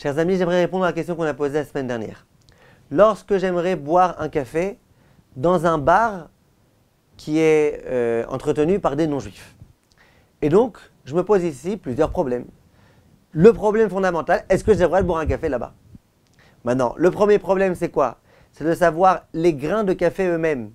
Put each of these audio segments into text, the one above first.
Chers amis, j'aimerais répondre à la question qu'on a posée la semaine dernière. Lorsque j'aimerais boire un café dans un bar qui est entretenu par des non-juifs. Et donc, je me pose ici plusieurs problèmes. Le problème fondamental, est-ce que j'ai le droit de boire un café là-bas? Maintenant, le premier problème, c'est quoi? C'est de savoir les grains de café eux-mêmes.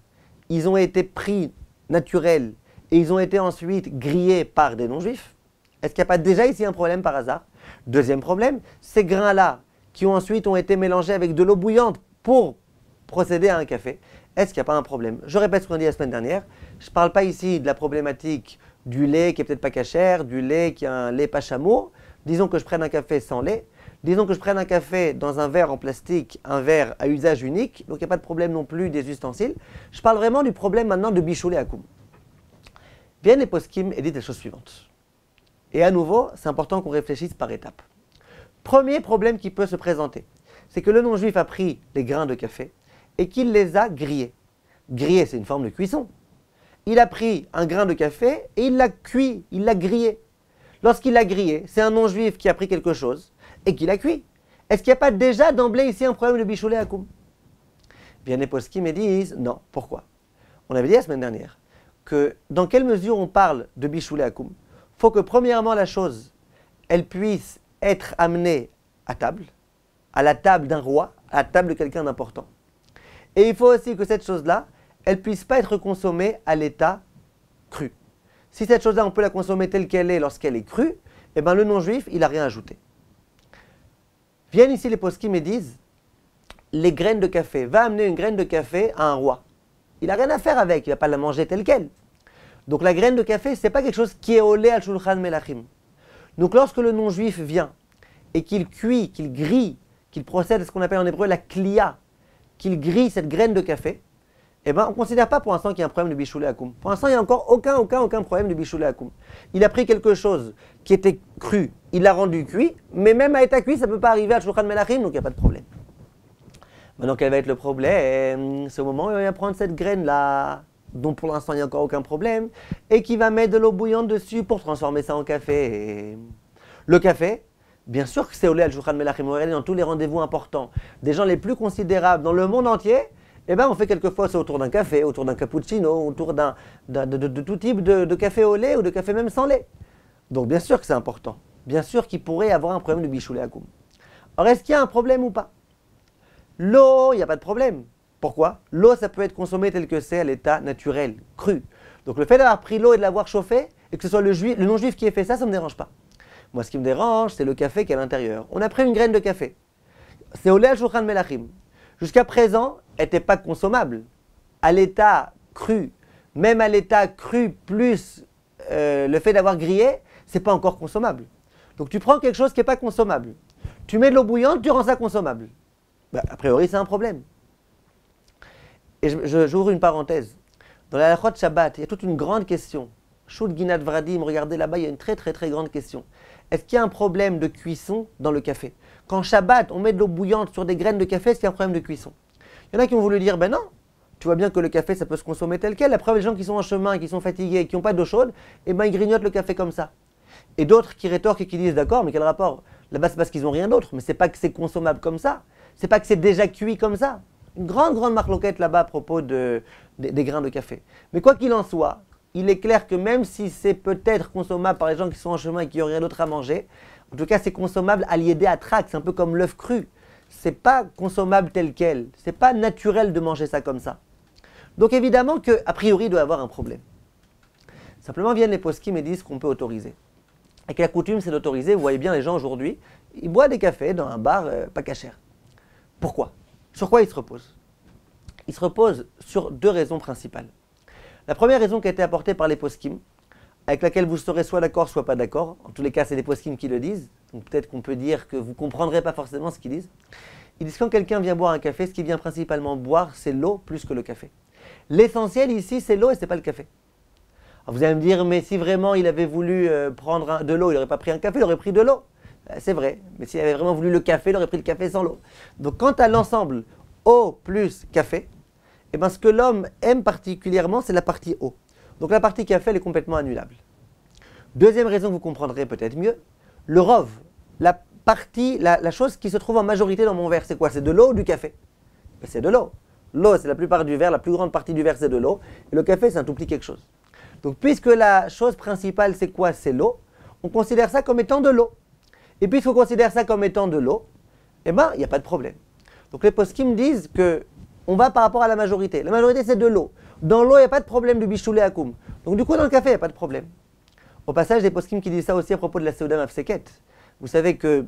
Ils ont été pris naturels et ils ont été ensuite grillés par des non-juifs. Est-ce qu'il n'y a pas déjà ici un problème par hasard? Deuxième problème, ces grains-là qui ont ensuite été mélangés avec de l'eau bouillante pour procéder à un café, est-ce qu'il n'y a pas un problème? Je répète ce qu'on a dit la semaine dernière, je ne parle pas ici de la problématique du lait qui est peut-être pas cachère, du lait qui a un lait pas chameau. Disons que je prenne un café sans lait, disons que je prenne un café dans un verre en plastique, un verre à usage unique, donc il n'y a pas de problème non plus des ustensiles. Je parle vraiment du problème maintenant de bichoulé à koum. Viennent les poskim et disent les choses suivantes. Et à nouveau, c'est important qu'on réfléchisse par étapes. Premier problème qui peut se présenter, c'est que le non-juif a pris les grains de café et qu'il les a grillés. Griller, c'est une forme de cuisson. Il a pris un grain de café et il l'a cuit, il l'a grillé. Lorsqu'il l'a grillé, c'est un non-juif qui a pris quelque chose et qui l'a cuit. Est-ce qu'il n'y a pas déjà d'emblée ici un problème de bichoulé à koum? Viennent les poskim et disent non. Pourquoi? On avait dit la semaine dernière que dans quelle mesure on parle de bichoulé à koum? Il faut que premièrement la chose, elle puisse être amenée à table, à la table d'un roi, à la table de quelqu'un d'important. Et il faut aussi que cette chose-là, elle ne puisse pas être consommée à l'état cru. Si cette chose-là, on peut la consommer telle qu'elle est lorsqu'elle est crue, eh bien le non-juif, il n'a rien ajouté. Viennent ici les poskim et disent, les graines de café, va amener une graine de café à un roi. Il n'a rien à faire avec, il ne va pas la manger telle qu'elle. Donc la graine de café, ce n'est pas quelque chose qui est olé al shulchan melachim. Donc lorsque le non-juif vient et qu'il cuit, qu'il grille, qu'il procède à ce qu'on appelle en hébreu la klia, qu'il grille cette graine de café, eh ben, on ne considère pas pour l'instant qu'il y a un problème de bichoulé à koum. Pour l'instant, il n'y a encore aucun problème de bichoulé à koum. Il a pris quelque chose qui était cru, il l'a rendu cuit, mais même à état cuit, ça ne peut pas arriver à shulchan melachim, donc il n'y a pas de problème. Maintenant, quel va être le problème? C'est au moment où il va prendre cette graine-là, dont pour l'instant il n'y a encore aucun problème, et qui va mettre de l'eau bouillante dessus pour transformer ça en café. Le café, bien sûr que c'est olé al shulchan melachim, on regarde dans tous les rendez-vous importants, des gens les plus considérables dans le monde entier, eh ben on fait quelquefois ça autour d'un café, autour d'un cappuccino, autour de tout type de café au lait ou de café même sans lait. Donc bien sûr que c'est important, bien sûr qu'il pourrait avoir un problème de bichoulé à koum. Alors est-ce qu'il y a un problème ou pas? L'eau, il n'y a pas de problème. Pourquoi? L'eau, ça peut être consommé tel que c'est à l'état naturel, cru. Donc le fait d'avoir pris l'eau et de l'avoir chauffée, et que ce soit le non-juif qui ait fait ça, ça ne me dérange pas. Moi, ce qui me dérange, c'est le café qui est à l'intérieur. On a pris une graine de café. C'est olé al shulchan melachim. Jusqu'à présent, elle n'était pas consommable. À l'état cru, même à l'état cru plus le fait d'avoir grillé, c'est pas encore consommable. Donc tu prends quelque chose qui n'est pas consommable. Tu mets de l'eau bouillante, tu rends ça consommable. Ben, a priori, c'est un problème. Et j'ouvre une parenthèse. Dans la halachot Shabbat, il y a toute une grande question. Shut Ginat Vradim, regardez là-bas, il y a une très grande question. Est-ce qu'il y a un problème de cuisson dans le café? Quand Shabbat, on met de l'eau bouillante sur des graines de café, est-ce qu'il y a un problème de cuisson? Il y en a qui ont voulu dire, ben non, tu vois bien que le café, ça peut se consommer tel quel. La preuve, les gens qui sont en chemin, qui sont fatigués, qui n'ont pas d'eau chaude, eh ben ils grignotent le café comme ça. Et d'autres qui rétorquent et qui disent, d'accord, mais quel rapport? Là-bas, c'est parce qu'ils n'ont rien d'autre, mais c'est pas que c'est consommable comme ça. C'est pas que c'est déjà cuit comme ça. Une grande marloquette là-bas à propos des grains de café. Mais quoi qu'il en soit, il est clair que même si c'est peut-être consommable par les gens qui sont en chemin et qui n'ont rien d'autre à manger, en tout cas c'est consommable à l'idée à trac, c'est un peu comme l'œuf cru. C'est pas consommable tel quel, c'est pas naturel de manger ça comme ça. Donc évidemment qu'a priori il doit y avoir un problème. Simplement viennent les poskim et disent qu'on peut autoriser. Et que la coutume c'est d'autoriser, vous voyez bien les gens aujourd'hui, ils boivent des cafés dans un bar pas cachère. Pourquoi? Sur quoi ils se reposent? Ils se reposent sur deux raisons principales. La première raison qui a été apportée par les poskim, avec laquelle vous serez soit d'accord, soit pas d'accord, en tous les cas c'est les poskim qui le disent, donc peut-être qu'on peut dire que vous ne comprendrez pas forcément ce qu'ils disent. Ils disent que quand quelqu'un vient boire un café, ce qu'il vient principalement boire, c'est l'eau plus que le café. L'essentiel ici, c'est l'eau et ce n'est pas le café. Alors vous allez me dire, mais si vraiment il avait voulu prendre de l'eau, il n'aurait pas pris un café, il aurait pris de l'eau. C'est vrai, mais s'il avait vraiment voulu le café, il aurait pris le café sans l'eau. Donc quant à l'ensemble eau plus café, eh ben, ce que l'homme aime particulièrement, c'est la partie eau. Donc la partie café, elle est complètement annulable. Deuxième raison que vous comprendrez peut-être mieux, le rov, la partie, la chose qui se trouve en majorité dans mon verre, c'est quoi? C'est de l'eau ou du café? Ben, c'est de l'eau. L'eau, c'est la plupart du verre, la plus grande partie du verre, c'est de l'eau. Et le café, c'est un tout petit quelque chose. Donc, puisque la chose principale, c'est quoi? C'est l'eau. On considère ça comme étant de l'eau. Et puisqu'on considère ça comme étant de l'eau, eh bien, il n'y a pas de problème. Donc, les poskim disent qu'on va par rapport à la majorité. La majorité, c'est de l'eau. Dans l'eau, il n'y a pas de problème de bichoulé akoum. Donc, du coup, dans le café, il n'y a pas de problème. Au passage, des poskim qui disent ça aussi à propos de la Seuda Mafseket. Vous savez que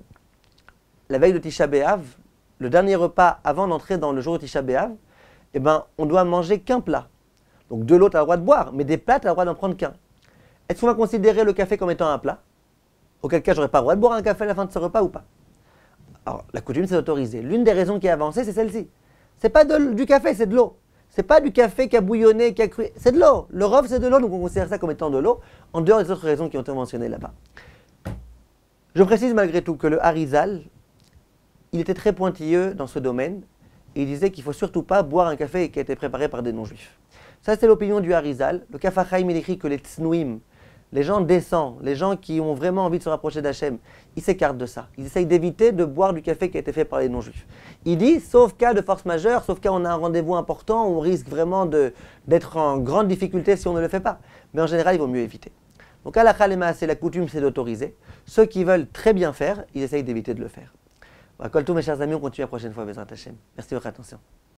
la veille de Tisha B'Av, le dernier repas avant d'entrer dans le jour de Tisha B'Av, eh ben, on doit manger qu'un plat. Donc de l'eau, tu as le droit de boire, mais des plats, tu as le droit d'en prendre qu'un. Est-ce qu'on va considérer le café comme étant un plat? Auquel cas, j'aurais pas le droit de boire un café à la fin de ce repas ou pas? Alors, la coutume, c'est autorisé. L'une des raisons qui est avancée, c'est celle-ci. C'est pas du café, c'est de l'eau. C'est pas du café qui a bouillonné, qui a cru. C'est de l'eau. Le rov, c'est de l'eau, donc on considère ça comme étant de l'eau, en dehors des autres raisons qui ont été mentionnées là-bas. Je précise malgré tout que le Harizal, il était très pointilleux dans ce domaine, et il disait qu'il ne faut surtout pas boire un café qui a été préparé par des non-juifs. Ça, c'est l'opinion du Harizal. Le Kaf HaChaim, il écrit que les tsnouim, les gens décents, les gens qui ont vraiment envie de se rapprocher d'Hachem, ils s'écartent de ça. Ils essayent d'éviter de boire du café qui a été fait par les non-juifs. Il dit, sauf cas de force majeure, sauf cas où on a un rendez-vous important, on risque vraiment d'être en grande difficulté si on ne le fait pas. Mais en général, il vaut mieux éviter. Donc, à la Khalema, c'est la coutume, c'est d'autoriser. Ceux qui veulent très bien faire, ils essayent d'éviter de le faire. Voilà, Kol Tov, mes chers amis, on continue la prochaine fois, Bezrat Hachem. Merci de votre attention.